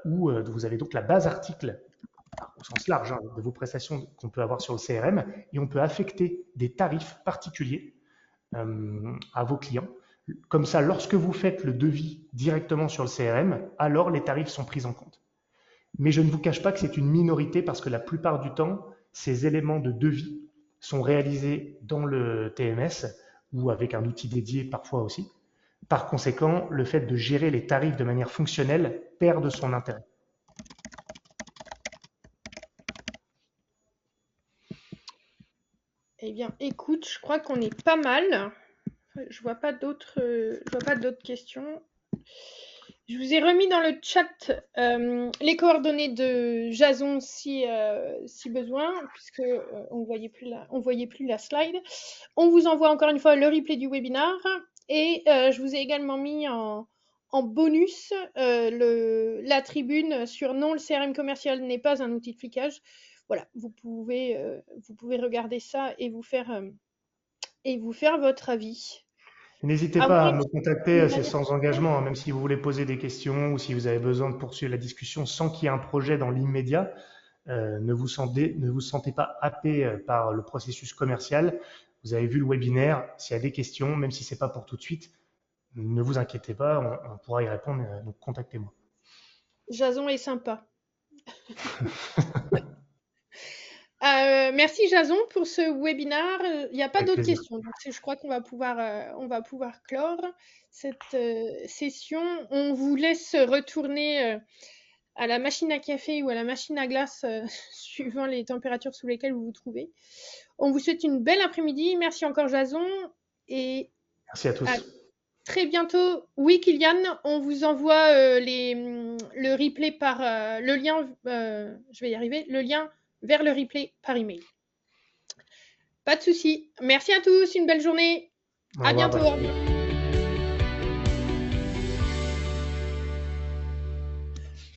où vous avez donc la base article au sens large de vos prestations qu'on peut avoir sur le CRM, et on peut affecter des tarifs particuliers à vos clients. Comme ça, lorsque vous faites le devis directement sur le CRM, alors les tarifs sont pris en compte. Mais je ne vous cache pas que c'est une minorité parce que la plupart du temps, ces éléments de devis sont réalisés dans le TMS ou avec un outil dédié parfois aussi. Par conséquent, le fait de gérer les tarifs de manière fonctionnelle perd de son intérêt. Eh bien, écoute, je crois qu'on est pas mal. Je vois pas d'autres questions. Je vous ai remis dans le chat les coordonnées de Jason si besoin, puisque on voyait plus la slide. On vous envoie encore une fois le replay du webinar et je vous ai également mis en bonus la tribune sur non, le CRM commercial n'est pas un outil de flicage. Voilà, vous pouvez regarder ça et vous faire votre avis. N'hésitez pas à me contacter, c'est sans engagement, même si vous voulez poser des questions ou si vous avez besoin de poursuivre la discussion sans qu'il y ait un projet dans l'immédiat. Ne vous sentez pas happé par le processus commercial. Vous avez vu le webinaire, s'il y a des questions, même si ce n'est pas pour tout de suite, ne vous inquiétez pas, on pourra y répondre, donc contactez-moi. Jason est sympa. Merci Jason pour ce webinaire. Il n'y a pas d'autres questions, donc je crois qu'on va pouvoir clore cette session. On vous laisse retourner à la machine à café ou à la machine à glace suivant les températures sous lesquelles vous vous trouvez. On vous souhaite une belle après-midi. Merci encore Jason et merci à tous. Très bientôt. Oui, Kylian, on vous envoie le replay par le lien. Je vais y arriver. Le lien vers le replay par email. Pas de souci. Merci à tous. Une belle journée. À bientôt.